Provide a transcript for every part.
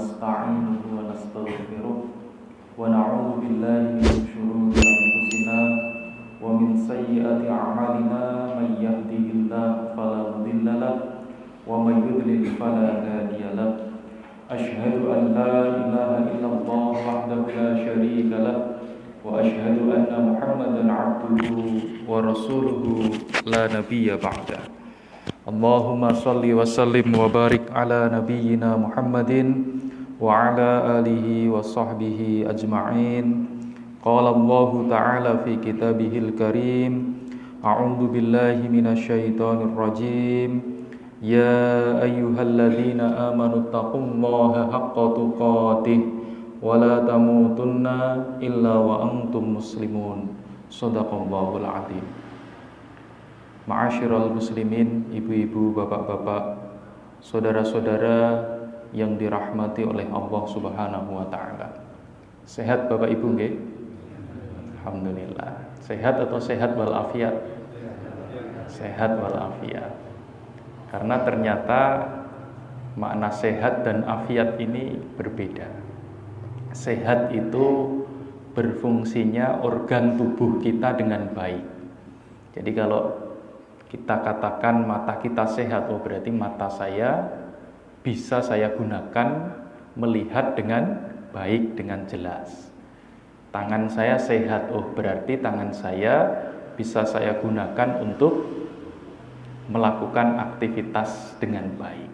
ونستعينه ونستغفره ونعوذ بالله من شرور أنفسنا ومن سيئات أعمالنا من يهده الله فلا مضل له ومن يضلل فلا هادي له أشهد أن لا إله إلا الله وحده لا شريك له وأشهد أن محمدا عبده ورسوله لا نبي بعده اللهم صل وسلم وبارك على نبينا محمد وعلى آله وصحبه أجمعين قال الله تعالى في كتابه الكريم أعوذ بالله من الشيطان الرجيم يا أيها الذين آمنوا اتقوا الله حق تقاته ولا تموتن إلا وأنتم مسلمون صدق الله العظيم. Ma'asyiral muslimin, ibu-ibu, bapak-bapak, saudara-saudara yang dirahmati oleh Allah Subhanahu wa taala. Sehat Bapak Ibu nggih? Alhamdulillah. Sehat atau sehat walafiat? Sehat walafiat. Karena ternyata makna sehat dan afiat ini berbeda. Sehat itu berfungsinya organ tubuh kita dengan baik. Jadi kalau kita katakan mata kita sehat, oh berarti mata saya bisa saya gunakan melihat dengan baik, dengan jelas. Tangan saya sehat, oh berarti tangan saya bisa saya gunakan untuk melakukan aktivitas dengan baik.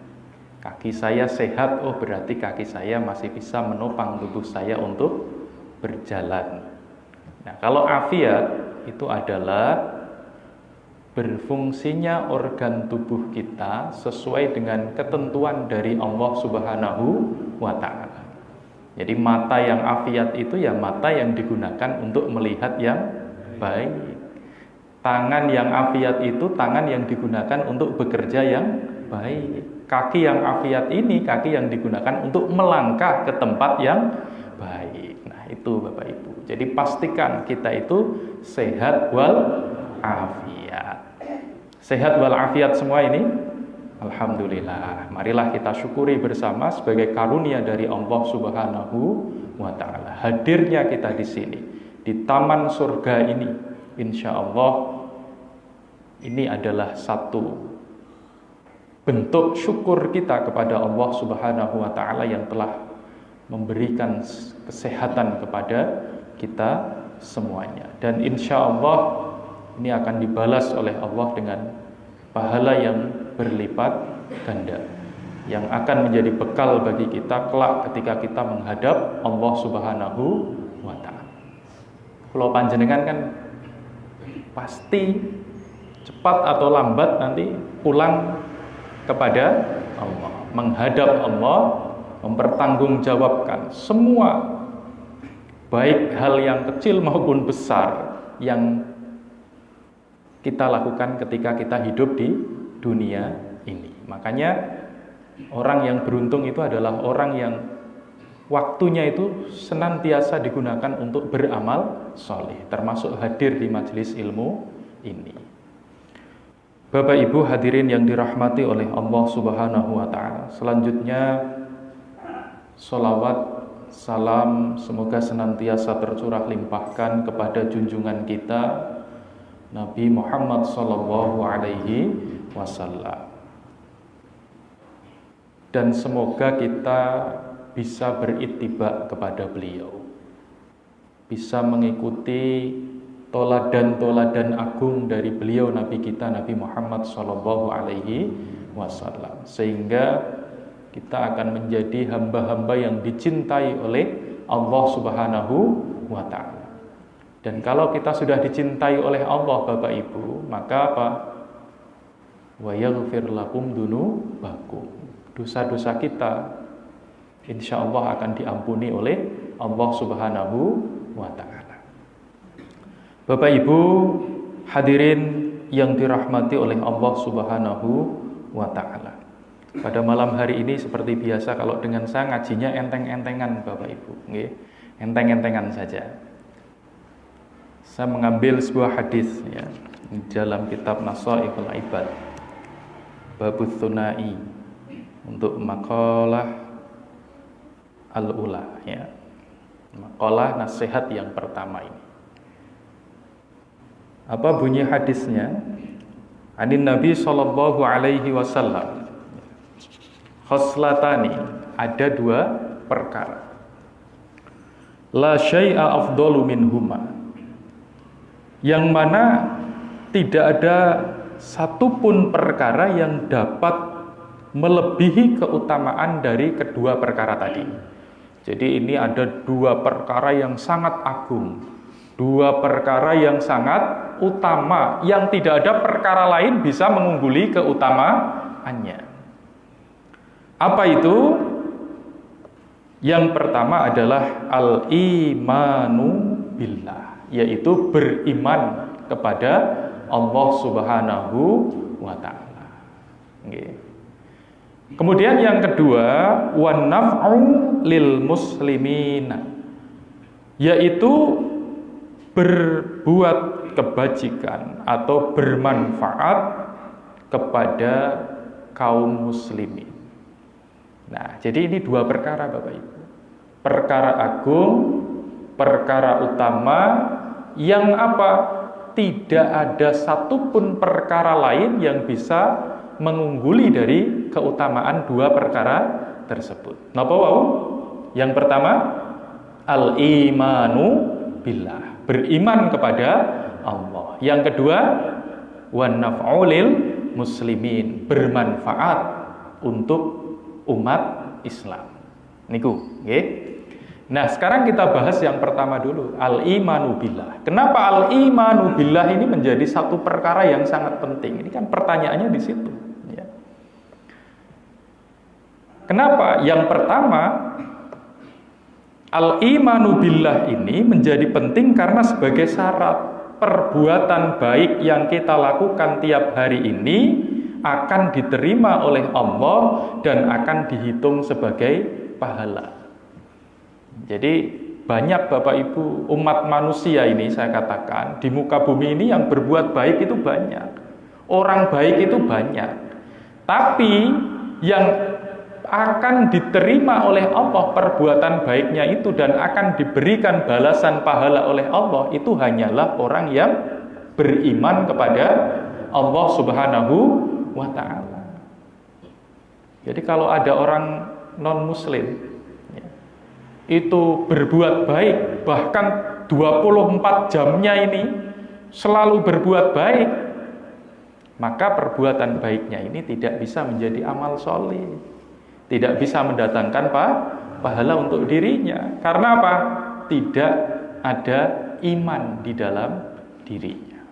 Kaki saya sehat, oh berarti kaki saya masih bisa menopang tubuh saya untuk berjalan. Nah, kalau afiat itu adalah berfungsinya organ tubuh kita sesuai dengan ketentuan dari Allah Subhanahu wa ta'ala. Jadi mata yang afiat itu ya mata yang digunakan untuk melihat yang baik. Tangan yang afiat itu tangan yang digunakan untuk bekerja yang baik. Kaki yang afiat ini kaki yang digunakan untuk melangkah ke tempat yang baik. Nah, itu Bapak Ibu. Jadi pastikan kita itu sehat wal afiat. Sehat wal afiat semua ini? Alhamdulillah. Marilah kita syukuri bersama sebagai karunia dari Allah Subhanahu wa taala. Hadirnya kita di sini di taman surga ini, insya Allah ini adalah satu bentuk syukur kita kepada Allah Subhanahu wa taala yang telah memberikan kesehatan kepada kita semuanya. Dan insya Allah ini akan dibalas oleh Allah dengan pahala yang berlipat ganda yang akan menjadi bekal bagi kita kelak ketika kita menghadap Allah Subhanahu wa taala. Kalau panjenengan kan pasti cepat atau lambat nanti pulang kepada Allah, menghadap Allah, mempertanggungjawabkan semua baik hal yang kecil maupun besar yang kita lakukan ketika kita hidup di dunia ini. Makanya orang yang beruntung itu adalah orang yang waktunya itu senantiasa digunakan untuk beramal soleh, termasuk hadir di majelis ilmu ini. Bapak Ibu hadirin yang dirahmati oleh Allah Subhanahu wa taala. Selanjutnya sholawat salam semoga senantiasa tercurah limpahkan kepada junjungan kita Nabi Muhammad sallallahu alaihi wasallam. Dan semoga kita bisa berittiba kepada beliau, bisa mengikuti toladan-toladan agung dari beliau Nabi kita Nabi Muhammad sallallahu alaihi wasallam, sehingga kita akan menjadi hamba-hamba yang dicintai oleh Allah Subhanahu wa taala. Dan kalau kita sudah dicintai oleh Allah Bapak Ibu, maka apa? Wa yaghfir lakum dunubakum. Dosa-dosa kita insya Allah akan diampuni oleh Allah Subhanahu wa taala. Bapak Ibu hadirin yang dirahmati oleh Allah Subhanahu wa taala. Pada malam hari ini seperti biasa kalau dengan saya ngajinya enteng-entengan Bapak Ibu, nggih. Enteng-entengan saja. Saya mengambil sebuah hadis ya dalam kitab Nasaihul Ibad Babut Thunai untuk makalah al-ula, ya. Maqalah nasihat yang pertama ini. Apa bunyi hadisnya? Anin Nabi sallallahu alaihi wasallam. Khoslatani, ada dua perkara. La syai'a afdalu minhuma. Yang mana tidak ada satupun perkara yang dapat melebihi keutamaan dari kedua perkara tadi. Jadi ini ada dua perkara yang sangat agung, dua perkara yang sangat utama, yang tidak ada perkara lain bisa mengungguli keutamaannya. Apa itu? Yang pertama adalah al-imanu billah, yaitu beriman kepada Allah Subhanahu wa ta'ala. Kemudian yang kedua, wan naf'u lil muslimina, yaitu berbuat kebajikan atau bermanfaat kepada kaum muslimin. Nah, jadi ini dua perkara Bapak Ibu. Perkara agung, perkara utama yang apa? Tidak ada satupun perkara lain yang bisa mengungguli dari keutamaan dua perkara tersebut. Napa wau? Yang pertama, al-imanu billah, beriman kepada Allah. Yang kedua, wan naf'u lil muslimin, bermanfaat untuk umat Islam. Niku, nggih. Nah, sekarang kita bahas yang pertama dulu, al-imanu billah. Kenapa al-imanu billah ini menjadi satu perkara yang sangat penting? Ini kan pertanyaannya di situ. Ya. Kenapa? Yang pertama, al-imanu billah ini menjadi penting karena sebagai syarat perbuatan baik yang kita lakukan tiap hari ini akan diterima oleh Allah dan akan dihitung sebagai pahala. Jadi banyak Bapak Ibu umat manusia ini, saya katakan di muka bumi ini yang berbuat baik itu banyak, orang baik itu banyak, tapi yang akan diterima oleh Allah perbuatan baiknya itu dan akan diberikan balasan pahala oleh Allah itu hanyalah orang yang beriman kepada Allah Subhanahu wa ta'ala. Jadi kalau ada orang non-muslim itu berbuat baik, bahkan 24 jamnya ini selalu berbuat baik, maka perbuatan baiknya ini tidak bisa menjadi amal soleh, tidak bisa mendatangkan pahala untuk dirinya. Karena apa? Tidak ada iman di dalam dirinya.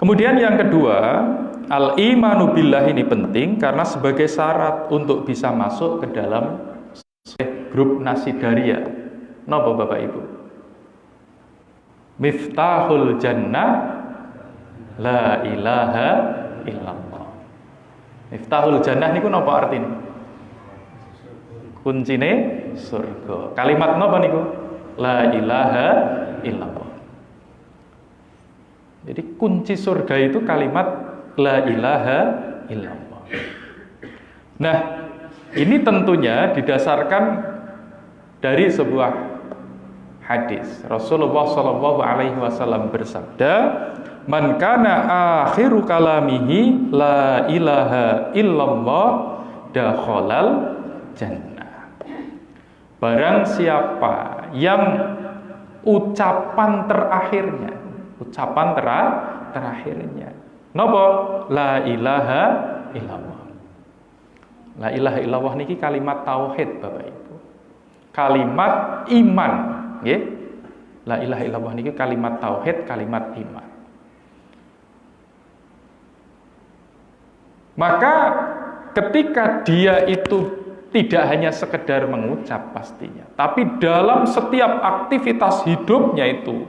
Kemudian yang kedua, al-imanu billah ini penting karena sebagai syarat untuk bisa masuk ke dalam grup Nasidaria. Napa Bapak Ibu? Miftahul jannah la ilaha illallah. Miftahul jannah niku napa artine? Kuncine surga. Kalimat napa niku? La ilaha illallah. Jadi kunci surga itu kalimat la ilaha illallah. Nah, ini tentunya didasarkan dari sebuah hadis. Rasulullah Shallallahu Alaihi Wasallam bersabda, "Man kana akhiru kalamihi la ilaha illallah dakhalal jannah." Barang siapa yang ucapan terakhirnya, napa? La ilaha illallah. La ilaha illallah niki kalimat tauhid Bapak Ibu. Kalimat iman, nggih. La ilaha illallah niki kalimat tauhid, kalimat iman. Maka ketika dia itu tidak hanya sekedar mengucap pastinya, tapi dalam setiap aktivitas hidupnya itu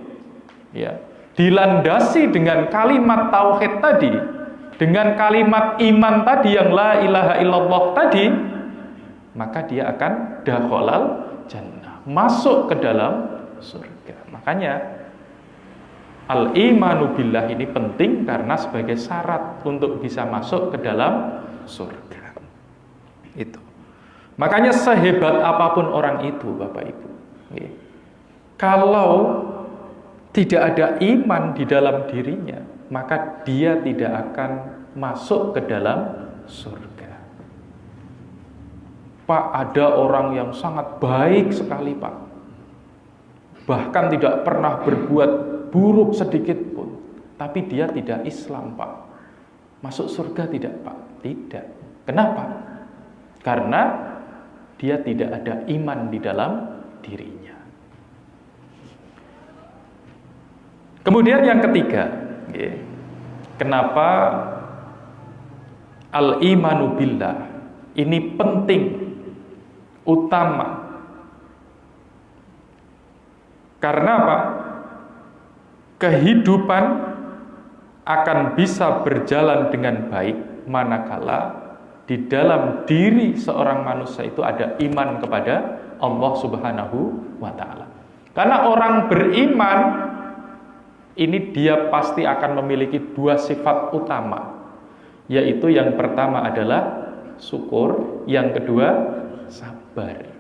ya, dilandasi dengan kalimat tauhid tadi, dengan kalimat iman tadi yang la ilaha illallah tadi, maka dia akan dakhalal jannah, masuk ke dalam surga. Makanya al-imanu billah ini penting karena sebagai syarat untuk bisa masuk ke dalam surga. Itu. Makanya sehebat apapun orang itu, Bapak Ibu, kalau tidak ada iman di dalam dirinya, maka dia tidak akan masuk ke dalam surga. Pak, ada orang yang sangat baik sekali, Pak, bahkan tidak pernah berbuat buruk sedikit pun, tapi dia tidak Islam, Pak. Masuk surga tidak, Pak? Tidak. Kenapa? Karena dia tidak ada iman di dalam dirinya. Kemudian yang ketiga, kenapa al-imanu billah ini penting, utama? Karena apa? Kehidupan akan bisa berjalan dengan baik manakala di dalam diri seorang manusia itu ada iman kepada Allah Subhanahu wa ta'ala. Karena orang beriman ini dia pasti akan memiliki dua sifat utama, yaitu yang pertama adalah syukur, yang kedua sabar.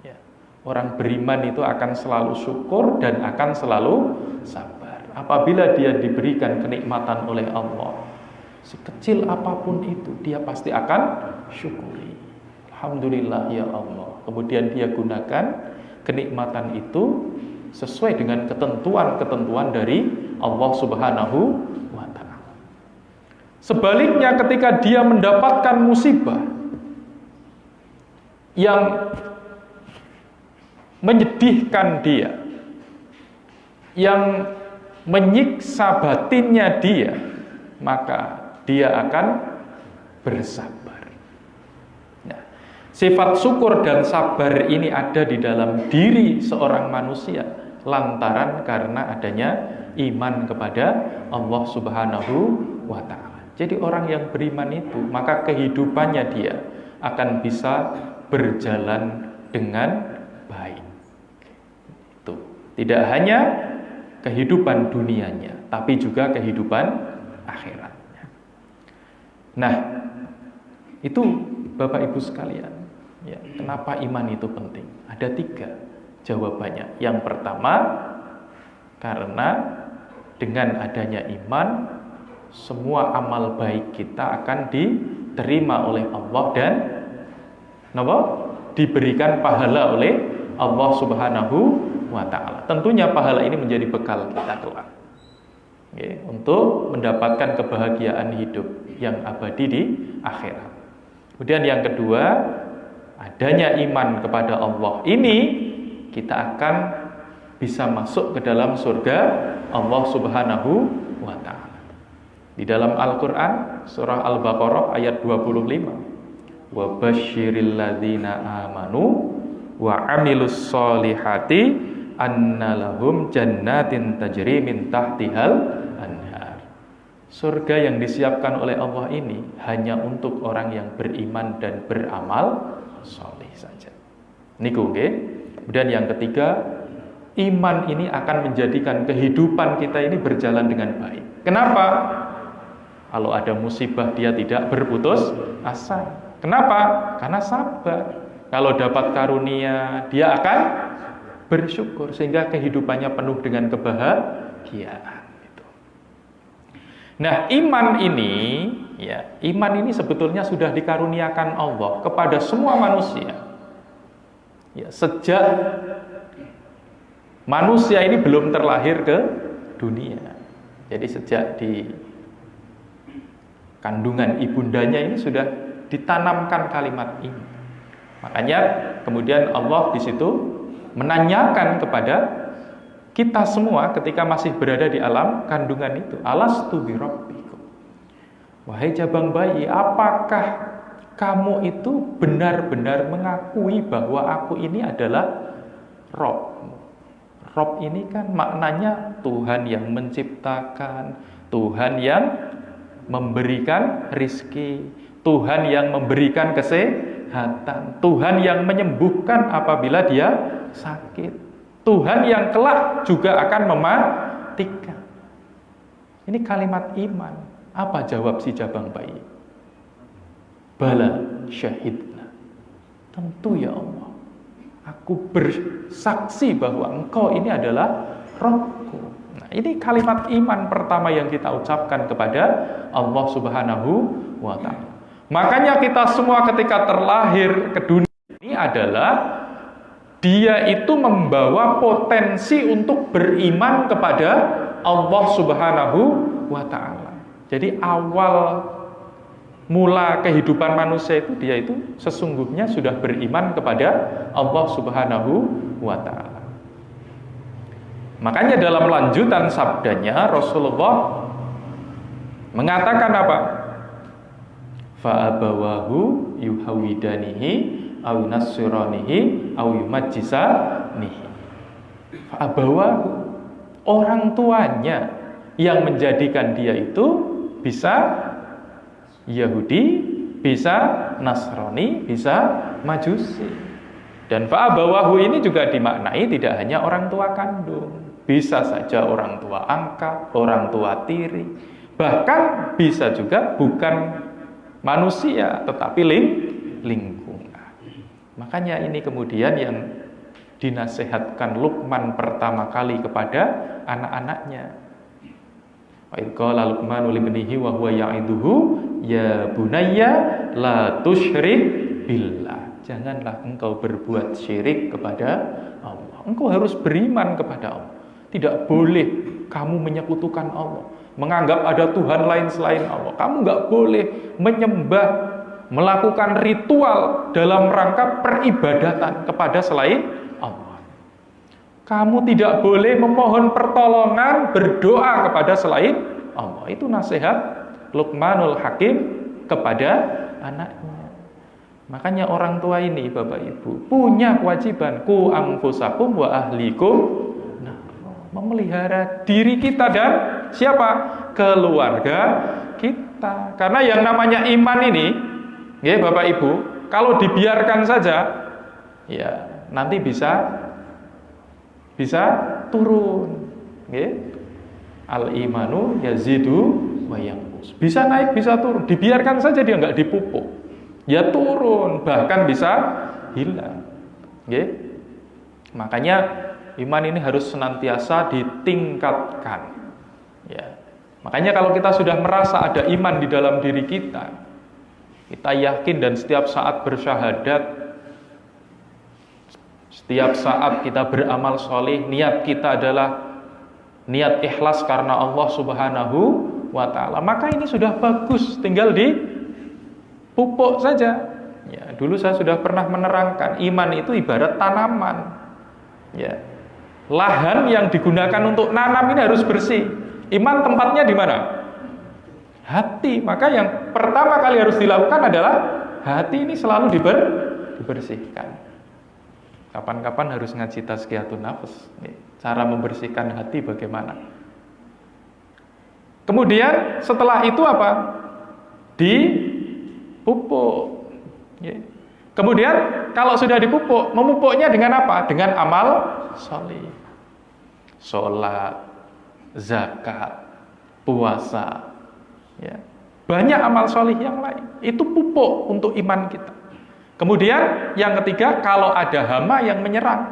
Ya. Orang beriman itu akan selalu syukur dan akan selalu sabar. Apabila dia diberikan kenikmatan oleh Allah, sekecil apapun itu, dia pasti akan syukuri. Alhamdulillah ya Allah. Kemudian dia gunakan kenikmatan itu sesuai dengan ketentuan-ketentuan dari Allah Subhanahu wa ta'ala. Sebaliknya, ketika dia mendapatkan musibah yang menyedihkan dia, yang menyiksa batinnya dia, maka dia akan bersabar. Sifat syukur dan sabar ini ada di dalam diri seorang manusia lantaran karena adanya iman kepada Allah Subhanahu wa ta'ala. Jadi orang yang beriman itu, maka kehidupannya dia akan bisa berjalan dengan baik. Itu tidak hanya kehidupan dunianya, tapi juga kehidupan akhiratnya. Nah, itu Bapak Ibu sekalian, ya, kenapa iman itu penting? Ada 3 jawabannya. Yang pertama, karena dengan adanya iman, semua amal baik kita akan diterima oleh Allah dan diberikan pahala oleh Allah Subhanahu wa ta'ala. Tentunya pahala ini menjadi bekal kita kelak, ya, untuk mendapatkan kebahagiaan hidup yang abadi di akhirat. Kemudian yang kedua, adanya iman kepada Allah ini, kita akan bisa masuk ke dalam surga Allah Subhanahu wa ta'ala. Di dalam Al-Quran, surah Al-Baqarah ayat 25, wa basyiril ladzina amanu wa amilus solihati anna lahum jannatin tajri min tahtihal anhar. Surga yang disiapkan oleh Allah ini hanya untuk orang yang beriman dan beramal soleh saja. Niku nggih. Kemudian yang ketiga, iman ini akan menjadikan kehidupan kita ini berjalan dengan baik. Kenapa? Kalau ada musibah dia tidak berputus asa. Kenapa? Karena sabar. Kalau dapat karunia dia akan bersyukur sehingga kehidupannya penuh dengan kebahagiaan. Nah, iman ini sebetulnya sudah dikaruniakan Allah kepada semua manusia. Ya, sejak manusia ini belum terlahir ke dunia. Jadi sejak di kandungan ibundanya ini sudah ditanamkan kalimat ini. Makanya kemudian Allah di situ menanyakan kepada kita semua ketika masih berada di alam kandungan itu, alastu bi rabbikum, wahai jabang bayi, apakah kamu itu benar-benar mengakui bahwa aku ini adalah Rob? Rob ini kan maknanya Tuhan yang menciptakan, Tuhan yang memberikan rizki, Tuhan yang memberikan kesehatan, Tuhan yang menyembuhkan apabila dia sakit, Tuhan yang kelak juga akan mematikan. Ini kalimat iman. Apa jawab si jabang bayi? Bala syahidna. Tentu ya Allah, aku bersaksi bahwa Engkau ini adalah Rabbku. Nah, ini kalimat iman pertama yang kita ucapkan kepada Allah Subhanahu wa ta'ala. Makanya kita semua ketika terlahir ke dunia ini adalah dia itu membawa potensi untuk beriman kepada Allah Subhanahu wa ta'ala. Jadi awal mula kehidupan manusia itu dia itu sesungguhnya sudah beriman kepada Allah Subhanahu wa ta'ala. Makanya dalam lanjutan sabdanya Rasulullah mengatakan apa? Fa'abawahu yuhawidanihi aw nasiranihi aw yumajjisanihi. Fa'abawahu, orang tuanya yang menjadikan dia itu bisa Yahudi, bisa Nasrani, bisa Majusi. Dan fa'abawahu ini juga dimaknai tidak hanya orang tua kandung, bisa saja orang tua angkat, orang tua tiri, bahkan bisa juga bukan manusia tetapi lingkungan. Makanya ini kemudian yang dinasihatkan Luqman pertama kali kepada anak-anaknya. Wa idh qala Luqmanu libnihi wa huwa ya'iduhu ya bunayya la tusyrik billah. Janganlah engkau berbuat syirik kepada Allah. Engkau harus beriman kepada Allah. Tidak boleh kamu menyekutukan Allah, menganggap ada Tuhan lain selain Allah. Kamu nggak boleh menyembah, melakukan ritual dalam rangka peribadatan kepada selain Allah. Kamu tidak boleh memohon pertolongan, berdoa kepada selain Allah. Itu nasihat Luqmanul Hakim kepada anaknya. Makanya orang tua ini, Bapak Ibu, punya kewajiban ku anfusakum wa ahlikum, memelihara diri kita dan siapa? Keluarga kita. Karena yang namanya iman ini, ya Bapak Ibu, kalau dibiarkan saja, ya nanti bisa turun. Ya. Al-imanu yazidu wa yanqus. Bisa naik, bisa turun. Dibiarkan saja dia nggak dipupuk, ya turun, bahkan bisa hilang. Ya. Makanya iman ini harus senantiasa ditingkatkan. Ya. Makanya kalau kita sudah merasa ada iman di dalam diri kita yakin dan setiap saat bersyahadat, setiap saat kita beramal soleh, niat kita adalah niat ikhlas karena Allah Subhanahu wa ta'ala, maka ini sudah bagus, tinggal dipupuk saja. Ya, dulu saya sudah pernah menerangkan, iman itu ibarat tanaman. Ya. Lahan yang digunakan untuk nanam ini harus bersih. Iman tempatnya di mana? Hati. Maka yang pertama kali harus dilakukan adalah hati ini selalu dibersihkan. Kapan-kapan harus ngaji tazkiyatun nafs. Cara membersihkan hati bagaimana? Kemudian setelah itu apa? Dipupuk. Kemudian kalau sudah dipupuk, memupuknya dengan apa? Dengan amal soleh. Sholat, zakat, puasa, ya. Banyak amal soleh yang lain. Itu pupuk untuk iman kita. Kemudian yang ketiga, kalau ada hama yang menyerang,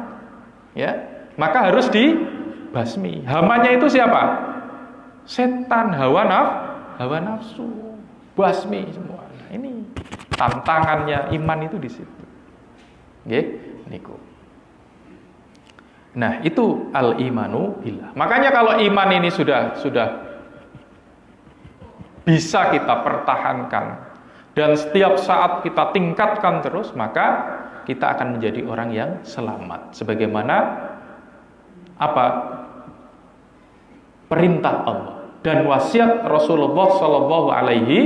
ya, maka harus dibasmi. Hamanya itu siapa? Setan, hawa nafsu. Basmi semua. Nah, ini tantangannya iman itu di situ. Nggih, niku. Nah, itu al-imanu billah. Makanya kalau iman ini sudah bisa kita pertahankan dan setiap saat kita tingkatkan terus, maka kita akan menjadi orang yang selamat. Sebagaimana apa? Perintah Allah dan wasiat Rasulullah sallallahu alaihi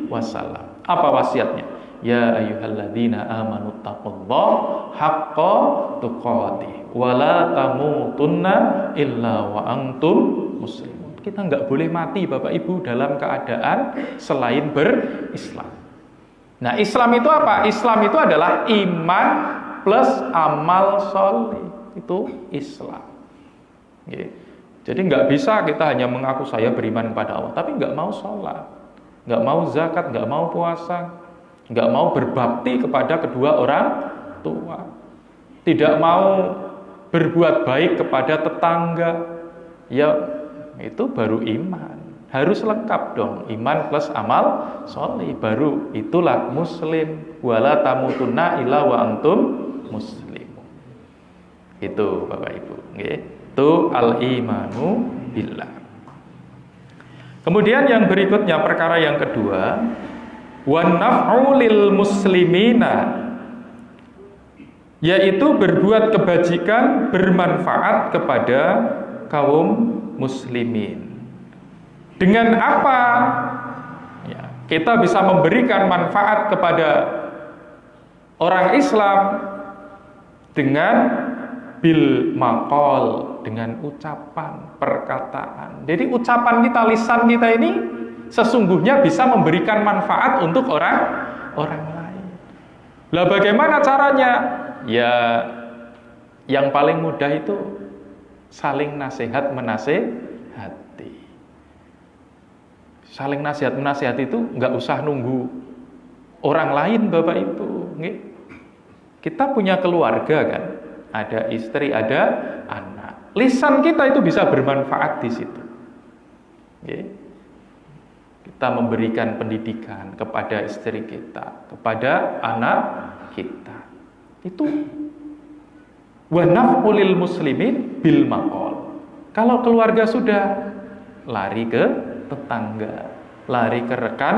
wasallam. Apa wasiatnya? Ya ayyuhalladzina amanu taqullaha haqqa tuqatih wa la tamutunna illa wa antum muslimun. Kita enggak boleh mati Bapak Ibu dalam keadaan selain berislam. Nah, Islam itu apa? Islam itu adalah iman plus amal soleh. Itu Islam. Jadi enggak bisa kita hanya mengaku saya beriman kepada Allah, tapi enggak mau sholat, enggak mau zakat, enggak mau puasa, enggak mau berbakti kepada kedua orang tua, tidak mau berbuat baik kepada tetangga, ya itu baru iman. Harus lengkap dong, iman plus amal sholih, baru itulah muslim. Wala tamutunna illa wa antum muslimun. Itu Bapak Ibu, nggih. Itu al-imanu billah. Kemudian yang berikutnya, perkara yang kedua, wan naf'u lil muslimina, yaitu berbuat kebajikan bermanfaat kepada kaum muslimin. Dengan apa ya, kita bisa memberikan manfaat kepada orang Islam? Dengan bil maqal, dengan ucapan, perkataan. Jadi ucapan kita, lisan kita ini sesungguhnya bisa memberikan manfaat untuk orang lain. Lah bagaimana caranya? Ya yang paling mudah itu saling nasihat menasehati. Saling nasihat menasehati itu nggak usah nunggu orang lain, Bapak Ibu. Kita punya keluarga kan, ada istri, ada anak. Lisan kita itu bisa bermanfaat di situ. Kita memberikan pendidikan kepada istri kita, kepada anak kita. Itu wa naf'ulil muslimin bil maqal. Kalau keluarga sudah, lari ke tetangga, lari ke rekan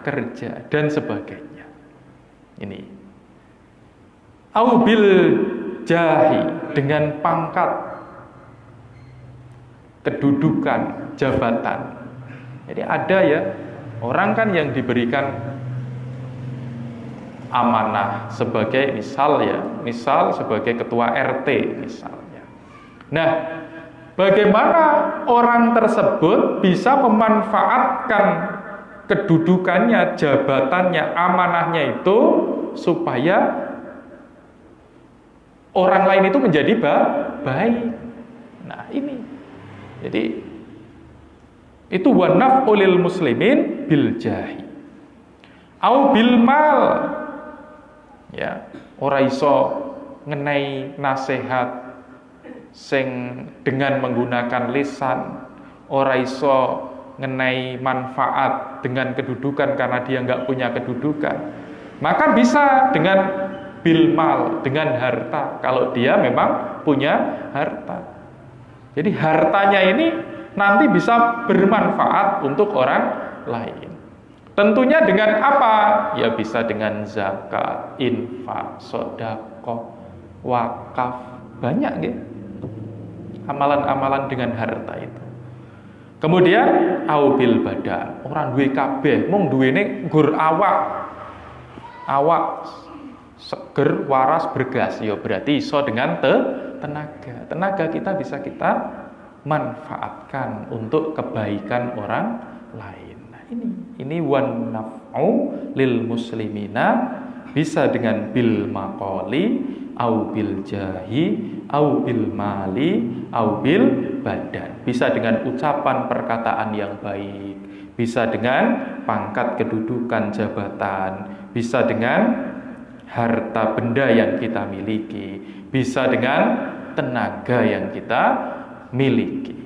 kerja dan sebagainya. Ini au bil jahi, dengan pangkat, kedudukan, jabatan. Jadi ada ya orang kan yang diberikan amanah sebagai misal sebagai ketua RT misalnya. Nah, bagaimana orang tersebut bisa memanfaatkan kedudukannya, jabatannya, amanahnya itu supaya orang lain itu menjadi baik. Nah, ini. Jadi itu wa naf'ulil muslimin bil jahi. Au bil mal. Ya, ora iso ngenai nasihat sing dengan menggunakan lisan, ora iso ngenai manfaat dengan kedudukan karena dia nggak punya kedudukan. Maka bisa dengan bil mal, dengan harta, kalau dia memang punya harta. Jadi hartanya ini nanti bisa bermanfaat untuk orang lain. Tentunya dengan apa? Ya bisa dengan zakat, infak, sedekah, wakaf, banyak gitu. Amalan-amalan dengan harta itu. Kemudian au bil badan, orang duwe kabeh, mung duwene nggur awak seger, waras, bergas, ya berarti iso dengan tenaga. Tenaga kita bisa kita manfaatkan untuk kebaikan orang lain. Nah, ini wan naf'u lil muslimina, bisa dengan bil maqali, au bil jahi, au bil mali, au bil badan. Bisa dengan ucapan perkataan yang baik, bisa dengan pangkat kedudukan jabatan, bisa dengan harta benda yang kita miliki, bisa dengan tenaga yang kita miliki.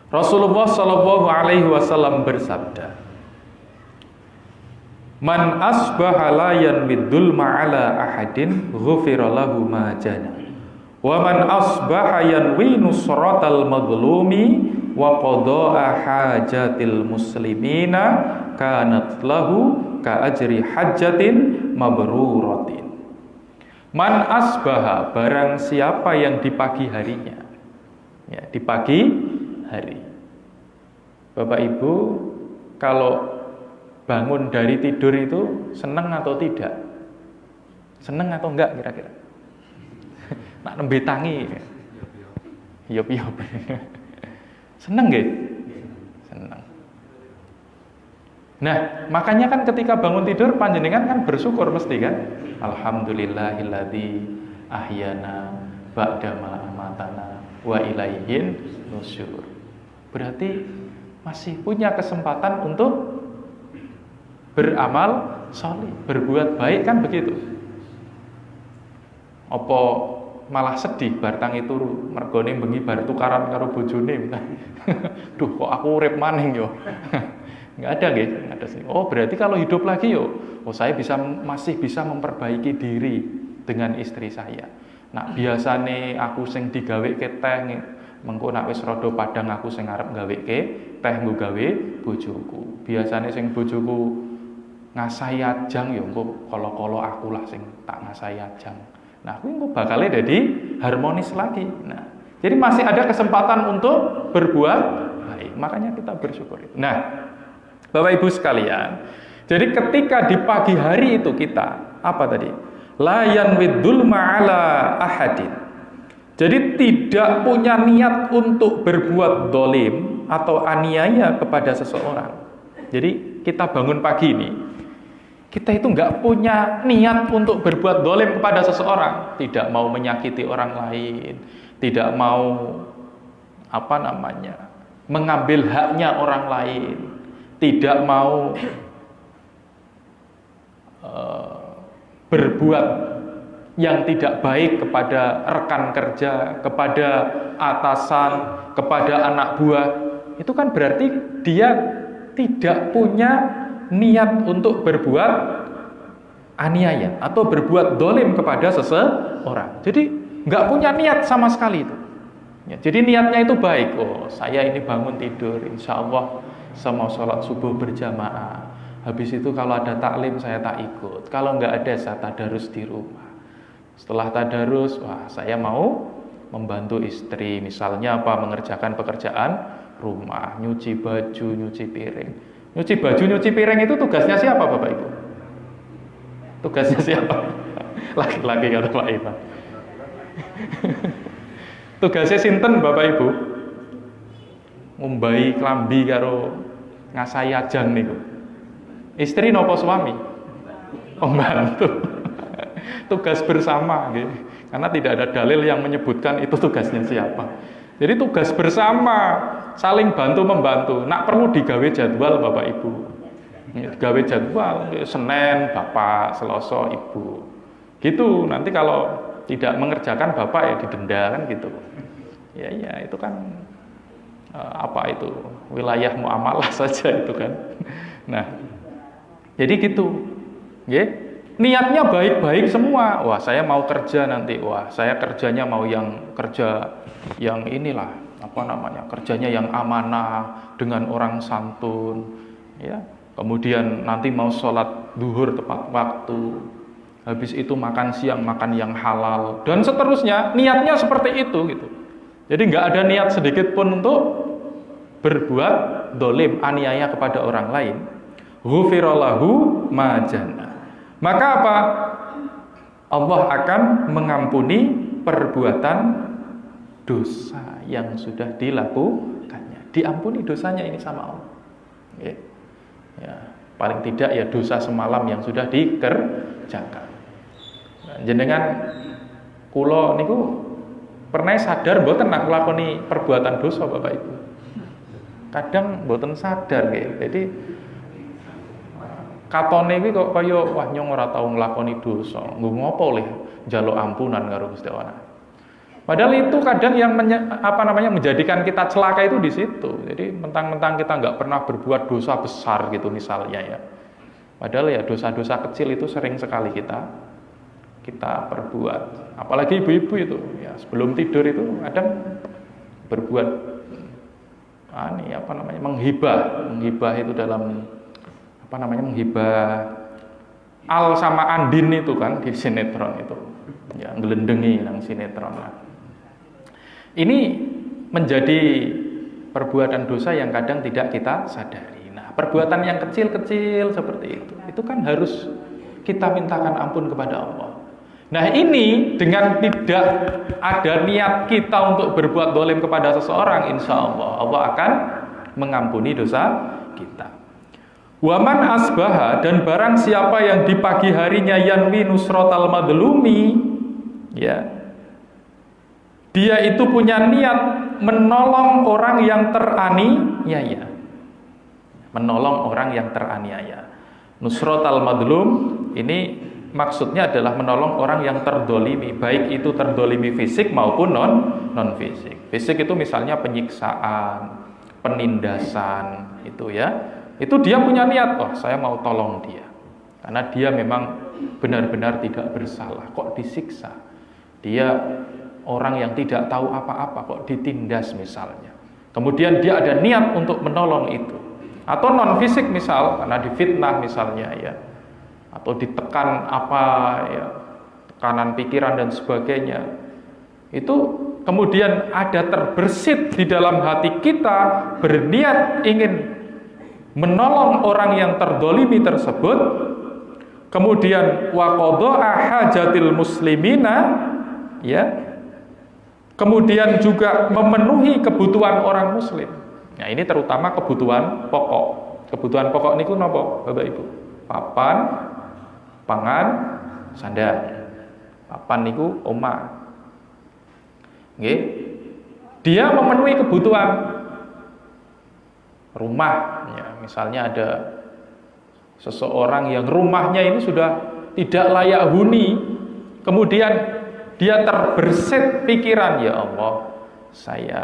Rasulullah Shallallahu Alaihi Wasallam bersabda, "Man asbaha la yanwidul ma'ala ahadin, ghufira lahu ma jana. Wa man asbaha yanwi nusratal madlumi wa qada'a hajatil muslimina, kanat lahu ka ajri hajjatin mabruratin." Man asbaha, barang siapa yang di pagi harinya, ya, di pagi hari. Bapak Ibu, kalau bangun dari tidur itu seneng atau tidak? Seneng atau enggak kira-kira? Nak nembe tangi. Yop-yop. Seneng nggih? Seneng. Nah, makanya kan ketika bangun tidur panjenengan kan bersyukur mesti kan? Alhamdulillahilladzi ahyana ba'dama amatana wa ilaihin nusyur. Berarti masih punya kesempatan untuk beramal sholih, berbuat baik, kan begitu. Apa malah sedih bar tangi turu mergone bengi bar tukaran karo bojone. Duh, kok aku urip maning yo. Enggak ada nggih, enggak ada sih. Oh, berarti kalau hidup lagi yo, oh saya masih bisa memperbaiki diri dengan istri saya. Nah, biasane aku sing digaweke teh mengko nek wis rada padang aku sing arep gaweke teh nggo gawe bojoku. Biasane sing bojoku ngasahi ajang ya engko kala-kala aku lah sing tak ngasahi ajang. Nah, kuwi engko bakale dadi harmonis lagi. Nah, jadi masih ada kesempatan untuk berbuat baik. Makanya kita bersyukur itu. Nah, Bapak Ibu sekalian, jadi ketika di pagi hari itu kita apa tadi? La yanwidul ma'ala ahadin. Jadi tidak punya niat untuk berbuat dolim atau aniaya kepada seseorang. Jadi kita bangun pagi ini, kita itu nggak punya niat untuk berbuat dolim kepada seseorang, tidak mau menyakiti orang lain, tidak mau mengambil haknya orang lain, tidak mau berbuat yang tidak baik kepada rekan kerja, kepada atasan, kepada anak buah. Itu kan berarti dia tidak punya niat untuk berbuat aniaya atau berbuat dolim kepada seseorang. Jadi nggak punya niat sama sekali itu. Ya, jadi niatnya itu baik. Oh, saya ini bangun tidur, insya Allah saya mau sholat subuh berjamaah. Habis itu kalau ada taklim saya tak ikut. Kalau nggak ada saya tadarus di rumah. Setelah tadarus, wah saya mau membantu istri, misalnya mengerjakan pekerjaan rumah, nyuci baju, nyuci piring. Nyuci baju, nyuci piring itu tugasnya siapa Bapak Ibu? Tugasnya siapa? Laki-laki kata Pak Iman. Tugasnya sinten Bapak Ibu? Ngumbai klambi karo ngasahi ajang niku. Istri nopo suami? Pembantu. Tugas bersama gitu. Karena tidak ada dalil yang menyebutkan itu tugasnya siapa. Jadi tugas bersama, saling bantu membantu. Nak perlu digawe jadwal Bapak Ibu. Digawe jadwal, Senin Bapak, Selasa Ibu. Gitu. Nanti kalau tidak mengerjakan Bapak ya didenda kan gitu. Ya itu kan itu wilayah muamalah saja itu kan. Nah, jadi gitu. Nggih. Niatnya baik-baik semua. Wah, saya mau kerja nanti. Wah, saya kerjanya mau yang kerja yang inilah, kerjanya yang amanah, dengan orang santun, ya. Kemudian nanti mau sholat duhur tepat waktu. Habis itu makan siang, makan yang halal, dan seterusnya. Niatnya seperti itu gitu. Jadi nggak ada niat sedikit pun untuk berbuat dolim, aniaya kepada orang lain. Ghufirallahu majana. Maka apa? Allah akan mengampuni perbuatan dosa yang sudah dilakukannya. Diampuni dosanya ini sama Allah. Ya, paling tidak ya dosa semalam yang sudah dikerjakan. Nah, jenengan kula niku pernah sadar mboten nak nglakoni perbuatan dosa Bapak Ibu. Kadang mboten sadar nggih. Jadi katone iki kok kaya wah nyong ora tau nglakoni dosa. Nggo ngopo le njaluk ampunan karo Gusti Allah. Padahal itu kadang yang menjadikan kita celaka itu di situ. Jadi mentang-mentang kita nggak pernah berbuat dosa besar gitu misalnya ya. Padahal ya dosa-dosa kecil itu sering sekali kita perbuat. Apalagi ibu-ibu itu ya sebelum tidur itu kadang berbuat menghibah itu dalam menghibah Al sama Andin itu kan di sinetron itu ya ngelendengi nang sinetron lah. Ini menjadi perbuatan dosa yang kadang tidak kita sadari. Nah, perbuatan yang kecil-kecil seperti itu kan harus kita mintakan ampun kepada Allah. Nah, ini dengan tidak ada niat kita untuk berbuat dolim kepada seseorang, insya Allah akan mengampuni dosa kita. Waman asbaha, dan barang siapa yang di pagi harinya yanwi nusrotal madlumi, ya, dia itu punya niat menolong orang yang teraniaya. Menolong orang yang teraniaya. Nusratal madlum ini maksudnya adalah menolong orang yang terdolimi, baik itu terdolimi fisik maupun non fisik. Fisik itu misalnya penyiksaan, penindasan, itu ya. Itu dia punya niat, oh saya mau tolong dia. Karena dia memang benar-benar tidak bersalah, kok disiksa. Dia orang yang tidak tahu apa-apa, kok ditindas misalnya. Kemudian dia ada niat untuk menolong itu. Atau non fisik misal, karena difitnah misalnya ya. Atau ditekan apa ya, tekanan pikiran dan sebagainya. Itu kemudian ada terbersit di dalam hati kita, berniat ingin menolong orang yang terdolimi tersebut, kemudian wa qada'a hajatil muslimina, ya, kemudian juga memenuhi kebutuhan orang muslim. Nah ini terutama kebutuhan pokok. Kebutuhan pokok niku napa Bapak Ibu? Papan, pangan, sandang. Papan niku omah. Nggih. Dia memenuhi kebutuhan rumah, ya, misalnya ada seseorang yang rumahnya ini sudah tidak layak huni, kemudian dia terbersit pikiran, ya Allah, saya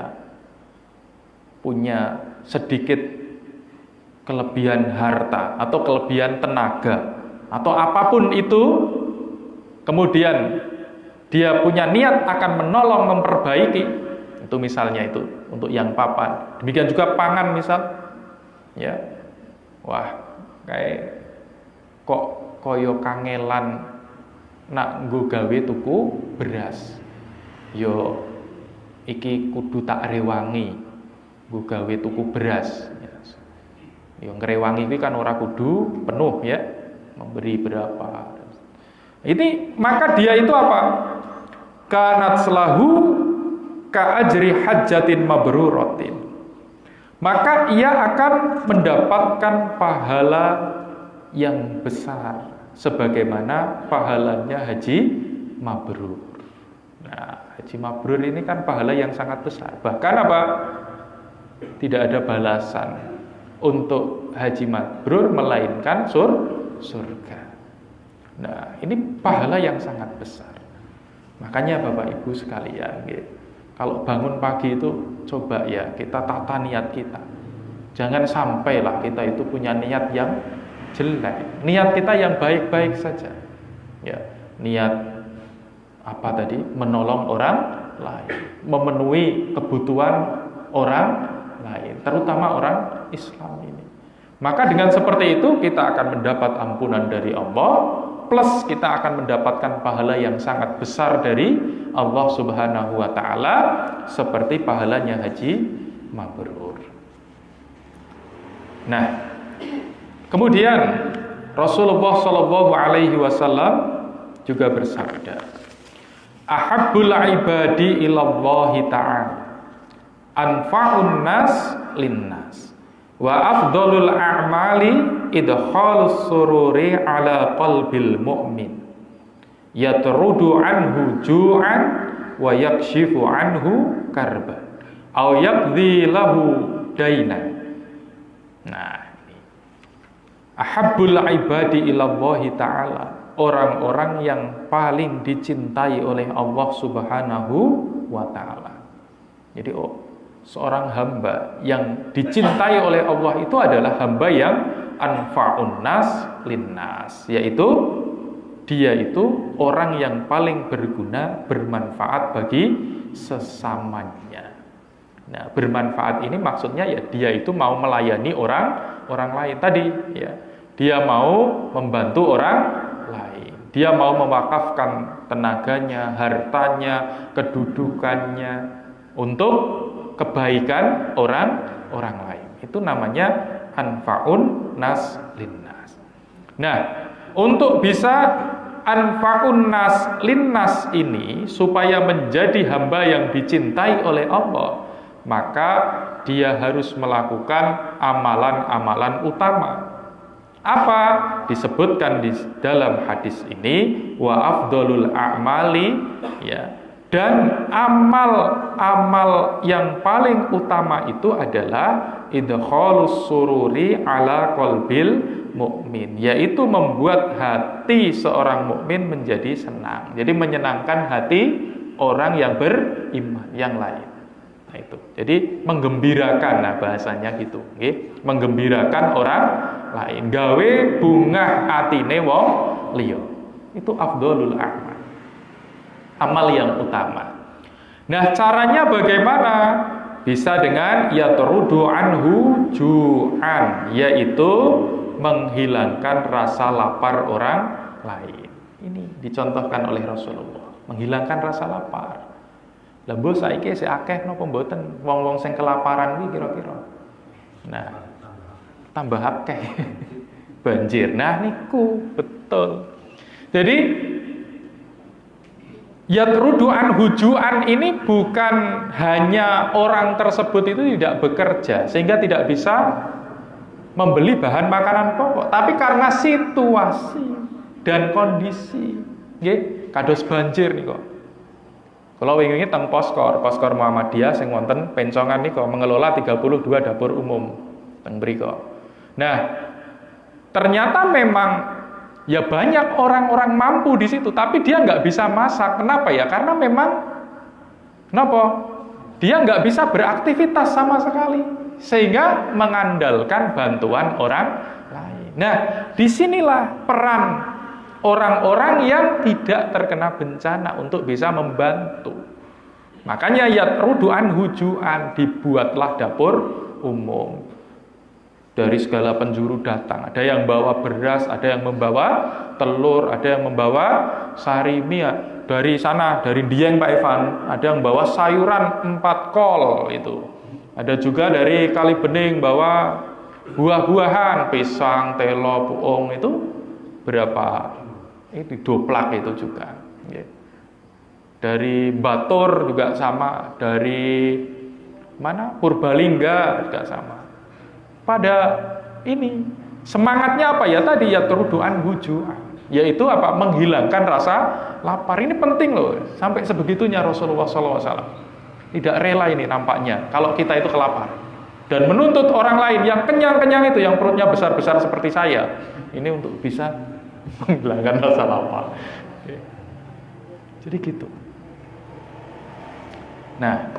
punya sedikit kelebihan harta atau kelebihan tenaga atau apapun itu, kemudian dia punya niat akan menolong, memperbaiki, itu misalnya itu untuk yang papan. Demikian juga pangan misal, ya, wah kayak kok koyo kangelan nak nggo gawe tuku beras, yo iki kudu tak rewangi nggo gawe tuku beras, yo ngrewangi iki kan ora kudu penuh ya, memberi berapa. Ini maka dia itu apa? Kanat selahu ka ajri hajjatin mabruratin. Maka ia akan mendapatkan pahala yang besar sebagaimana pahalanya haji mabrur. Nah, haji mabrur ini kan pahala yang sangat besar. Bahkan apa? Tidak ada balasan untuk haji mabrur melainkan surga. Nah, ini pahala yang sangat besar. Makanya Bapak Ibu sekalian, kalau bangun pagi itu coba ya kita tata niat kita. Jangan sampailah kita itu punya niat yang jelek. Niat kita yang baik-baik saja. Ya, niat apa tadi? Menolong orang lain, memenuhi kebutuhan orang lain, terutama orang Islam ini. Maka dengan seperti itu kita akan mendapat ampunan dari Allah, plus kita akan mendapatkan pahala yang sangat besar dari Allah Subhanahu wa taala seperti pahalanya haji mabrur. Nah, kemudian Rasulullah Shallallahu alaihi wasallam juga bersabda, "Ahabbul ibadi ilallahi ta'ala anfa'un nas linnas wa afdalul a'mali idkhalus sururi ala qalbil mu'min yatrudu anhu ju'an wa yakshifu anhu karban aw yaqdi lahu dainan." Nah, ini ahabbul ibadi ilallahi ta'ala, orang-orang yang paling dicintai oleh Allah Subhanahu wa ta'ala. Jadi seorang hamba yang dicintai oleh Allah itu adalah hamba yang anfa'un nas linnas, yaitu dia itu orang yang paling berguna, bermanfaat bagi sesamanya. Nah, bermanfaat ini maksudnya ya dia itu mau melayani orang lain tadi ya. Dia mau membantu orang lain. Dia mau mewakafkan tenaganya, hartanya, kedudukannya untuk kebaikan orang lain. Itu namanya anfa'un nas linnas. Nah, untuk bisa anfa'un nas linnas ini supaya menjadi hamba yang dicintai oleh Allah, maka dia harus melakukan amalan-amalan utama. Apa? Disebutkan di dalam hadis ini, wa afdalul a'mali, ya. Dan amal-amal yang paling utama itu adalah idkhalus sururi ala qalbil mukmin, yaitu membuat hati seorang mukmin menjadi senang. Jadi menyenangkan hati orang yang beriman yang lain. Nah itu. Jadi menggembirakan, nah bahasanya gitu, nggih. Menggembirakan orang lain, gawe bungah atine wong liya. Itu afdholul a'mal. Amal yang utama. Nah, caranya bagaimana? Bisa dengan yatrudu anhu ju'an, yaitu menghilangkan rasa lapar orang lain. Ini dicontohkan oleh Rasulullah, menghilangkan rasa lapar. Lah mbok saiki sik akeh napa mboten wong-wong sing kelaparan iki kira-kira. Nah, tambah akeh banjir. Nah niku betul. Jadi yatrudu anhu ju'an ini bukan hanya orang tersebut itu tidak bekerja sehingga tidak bisa membeli bahan makanan pokok, tapi karena situasi dan kondisi, nggih, kados banjir niku. Kula wingi teng Poskor Muhammadiyah sing wonten Pencongan niku mengelola 32 dapur umum teng mriku. Nah, ternyata memang ya banyak orang-orang mampu di situ, tapi dia nggak bisa masak. Kenapa ya? Karena memang kenapa? Dia nggak bisa beraktivitas sama sekali, sehingga mengandalkan bantuan orang lain. Nah, disinilah peran orang-orang yang tidak terkena bencana untuk bisa membantu. Makanya yatrudu anhu ju'an, dibuatlah dapur umum. Dari segala penjuru datang. Ada yang bawa beras, ada yang membawa telur, ada yang membawa sarimi. Dari sana, dari Dieng Pak Evan, ada yang bawa sayuran 4 kol itu. Ada juga dari Kalibening bawa buah-buahan, pisang, telo, puung itu berapa? Itu doplak itu juga. Dari Batur juga sama, dari mana? Purbalingga juga sama. Pada ini semangatnya apa ya tadi ya teruduan huju, yaitu apa? Menghilangkan rasa lapar. Ini penting loh, sampai sebegitunya Rasulullah SAW. Tidak rela ini nampaknya kalau kita itu kelaparan dan menuntut orang lain yang kenyang-kenyang itu, yang perutnya besar-besar seperti saya, ini untuk bisa menghilangkan rasa lapar. Jadi gitu. Nah,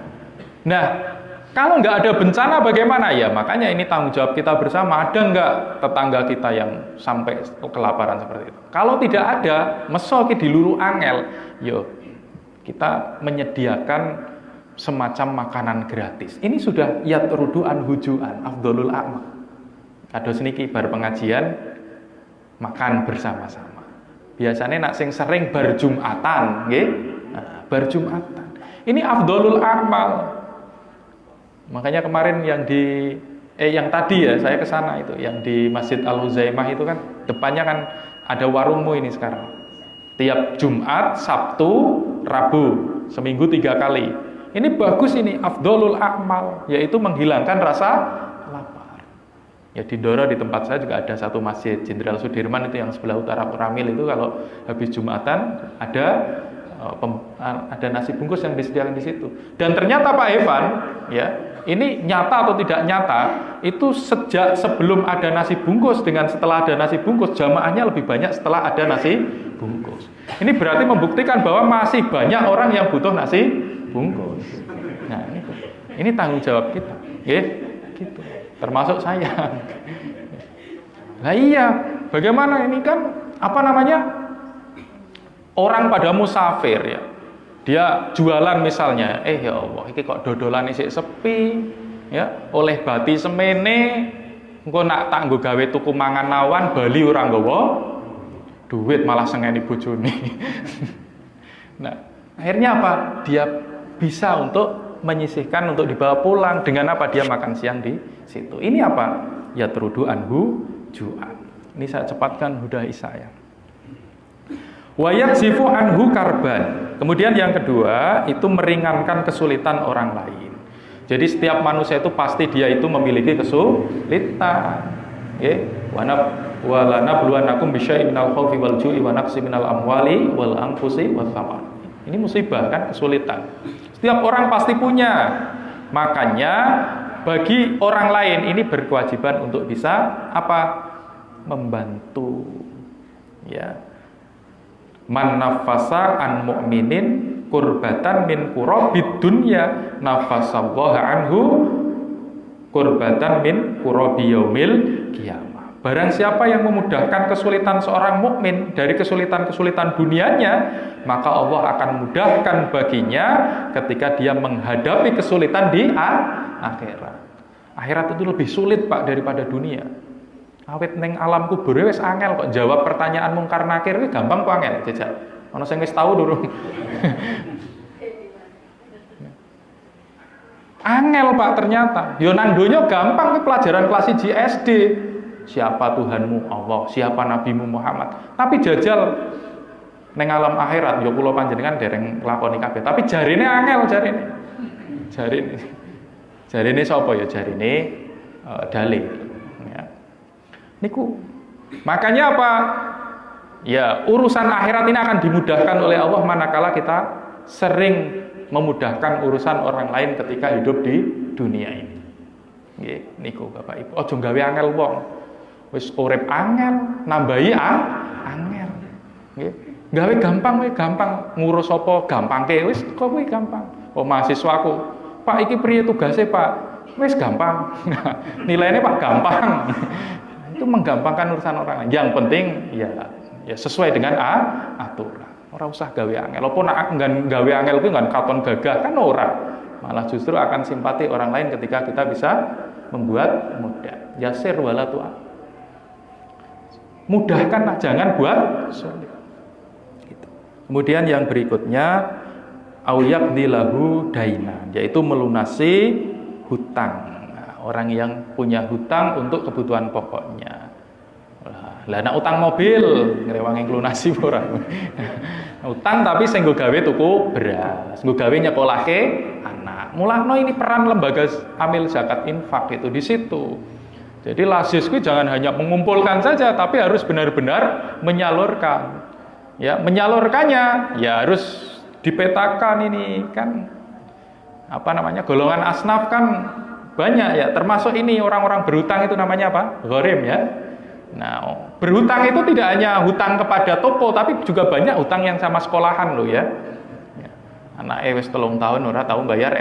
kalau nggak ada bencana bagaimana ya? Makanya ini tanggung jawab kita bersama. Ada nggak tetangga kita yang sampai kelaparan seperti itu? Kalau tidak ada, mesoki diluru angel, yo kita menyediakan semacam makanan gratis. Ini sudah yatrudu anhu ju'an, afdholul a'mal. Kados niki bar pengajian makan bersama-sama. Biasanya nak sing sering bar Jumatan, nggih. Nah, bar Jumatan. Ini afdholul a'mal. Makanya kemarin yang tadi ya saya ke sana itu, yang di Masjid Al-Huzaimah itu kan depannya kan ada warungmu ini sekarang. Tiap Jumat, Sabtu, Rabu, seminggu 3 kali. Ini bagus ini, afdholul a'mal, yaitu menghilangkan rasa lapar. Ya di Doro di tempat saya juga ada satu masjid Jenderal Sudirman itu yang sebelah utara Koramil itu, kalau habis Jumatan ada nasi bungkus yang disediakan di situ. Dan ternyata Pak Evan, ya, ini nyata atau tidak nyata, itu sejak sebelum ada nasi bungkus dengan setelah ada nasi bungkus, jamaahnya lebih banyak setelah ada nasi bungkus. Ini berarti membuktikan bahwa masih banyak orang yang butuh nasi bungkus. Nah, ini tanggung jawab kita, ya, gitu. Termasuk saya. Nah iya, bagaimana ini kan apa namanya? Orang pada musafir ya. Dia jualan misalnya, ya Allah, iki kok dodolan isik sepi, ya, oleh bati semene, engko nak tak nggo gawe tuku mangan awan bali ora nggawa duit malah sengeni bojone. Nah, akhirnya apa? Dia bisa untuk menyisihkan untuk dibawa pulang. Dengan apa? Dia makan siang di situ. Ini apa? Yatrudu anhu ju'an. Ini saya cepatkan hudai saya. Wa yaksifu anhu karban. Kemudian yang kedua itu meringankan kesulitan orang lain. Jadi setiap manusia itu pasti dia itu memiliki kesulitan. Nggih. Wa lanabluwannakum bisyai'in minal khaufi wal ju'i wa naqsi minal amwali wal anfusi wath thamar. Ini musibah kan, kesulitan. Setiap orang pasti punya. Makanya bagi orang lain ini berkewajiban untuk bisa apa? membantu. Ya. Man nafasa an mu'minin kurbatan min kurabid dunya nafasallaha anhu kurbatan min kurabi yaumil qiyamah. Barang siapa yang memudahkan kesulitan seorang mukmin dari kesulitan-kesulitan dunianya, maka Allah akan mudahkan baginya ketika dia menghadapi kesulitan di akhirat. Akhirat itu lebih sulit Pak daripada dunia. Awit neng alam kubur wis angel kok jawab pertanyaan mungkar nakir iki gampang kok angel jajal. Ana sing wis tahu durung. Angel Pak ternyata. Yo nang donya gampang ke pelajaran kelas 1 SD. Siapa Tuhanmu? Allah. Siapa Nabimu Muhammad? Tapi jajal neng alam akhirat yo kula panjenengan dereng nglakoni kabeh. Tapi jarine angel jarine. Jarine sapa ya jarine dalil. Niku. Makanya apa? Ya, urusan akhirat ini akan dimudahkan oleh Allah manakala kita sering memudahkan urusan orang lain ketika hidup di dunia ini. Nggih, niku Bapak Ibu. Aja gawe angel wong. Wis urip angel, nambahi angel. Nggih. Gawe gampang wae gampang, ngurus apa gampangke wis kok kuwi gampang. Oh, mahasiswaku, Pak iki priye tugase, Pak? Wis gampang. Nilainya Pak gampang. Itu menggampangkan urusan orang lain. Yang penting ya sesuai dengan aturan. Ora usah gawe angel. Apa nak gawe angel kuwi kan katon gagah kan ora. Malah justru akan simpati orang lain ketika kita bisa membuat mudah. Yasir wala tu'a. Mudahkanlah, jangan buat sulit. Gitu. Kemudian yang berikutnya auyaqdilahu daina, yaitu melunasi hutang. Orang yang punya hutang untuk kebutuhan pokoknya. Lah nek utang mobil ngrewangi nglunasi ora. Utang tapi sing nggo gawe tuku beras, nggo gawe nyekolahke anak. Mulane ini peran lembaga amil zakat infak itu di situ. Jadi lasis kuwi jangan hanya mengumpulkan saja tapi harus benar-benar menyalurkan. Ya, menyalurkannya ya harus dipetakan ini kan golongan asnaf kan banyak ya, termasuk ini orang-orang berhutang itu namanya apa? Gharim ya. Nah, berhutang itu tidak hanya hutang kepada toko, tapi juga banyak hutang yang sama sekolahan loh ya. Anak wis 3 tahun ora tahu bayar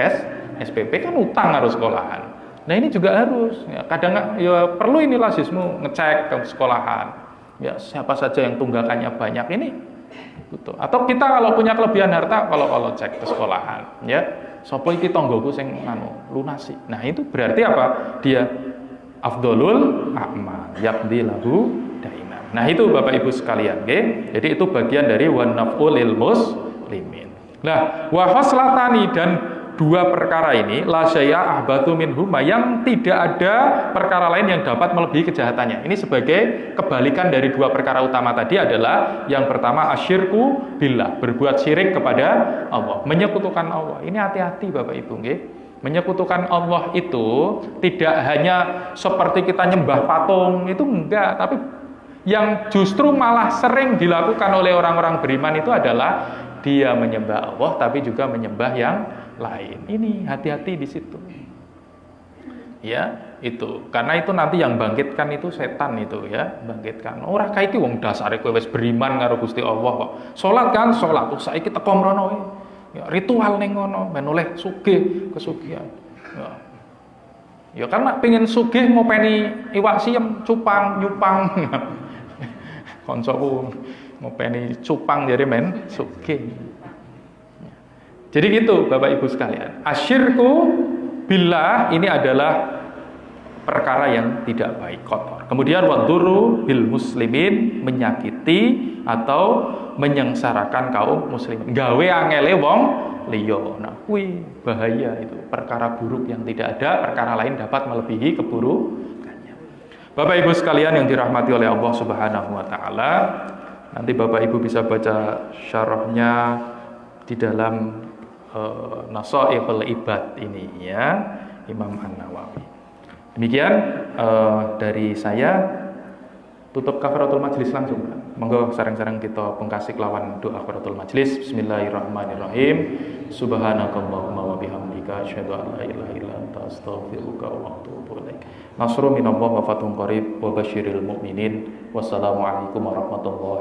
SPP kan hutang harus sekolahan. Nah, ini juga harus ya, kadang ya perlu inilah sismu ngecek ke sekolahan. Ya, siapa saja yang tunggakannya banyak ini gitu. Atau kita kalau punya kelebihan harta kalau cek ke sekolahan ya. Sopo iki tanggoku sing lunasi. Nah, itu berarti apa? Dia afdholul a'mal, yaqdi lahu daina. Nah, itu Bapak Ibu sekalian, nggih. Jadi itu bagian dari wan naf'ul muslimin. Nah, wa khoslatani dan 2 perkara ini la syai'a ahbatu minhuma, yang tidak ada perkara lain yang dapat melebihi kejahatannya. Ini sebagai kebalikan dari 2 perkara utama tadi adalah yang pertama asyirku billah, berbuat syirik kepada Allah, menyekutukan Allah. Ini hati-hati Bapak Ibu nggih. Menyekutukan Allah itu tidak hanya seperti kita nyembah patung, itu enggak, tapi yang justru malah sering dilakukan oleh orang-orang beriman itu adalah dia menyembah Allah tapi juga menyembah yang lain. Ini hati-hati di situ. Ya, itu. Karena itu nanti yang bangkitkan itu setan itu ya, bangkitkan. Ora kae iki wong dasare kowe wis beriman karo Gusti Allah kok. Salat kan salat, saiki teko mrono wae. Ya, ritual ning ngono ben oleh sugih kesugihan. Ya karena pengen sugih ngopeni iwak siem, cupang, nyupang. Koncoku ngopeni cupang jadi men sugih. Jadi gitu Bapak Ibu sekalian. Asyirku billah ini adalah perkara yang tidak baik, kotor. Kemudian waduru bil muslimin, menyakiti atau menyengsarakan kaum muslimin. Gawe angele wong liya. Nah, kuwi bahaya itu. Perkara buruk yang tidak ada, perkara lain dapat melebihi keburukannya. Bapak Ibu sekalian yang dirahmati oleh Allah Subhanahu wa taala, nanti Bapak Ibu bisa baca syarahnya di dalam Nasaihul Ibad ini ya, Imam An-Nawawi. Demikian dari saya, tutup kafaratul majlis langsung. Monggo sareng-sareng kita pungkasi kelawan doa kafaratul majlis. Bismillahirrahmanirrahim. Subhanakallahumma wa bihamdika asyhadu an la ilaha illa anta astaghfiruka wa atubu ilaik. Nasrun minallah wa fathun qarib wa basyiril mu'minin. Wassalamualaikum warahmatullahi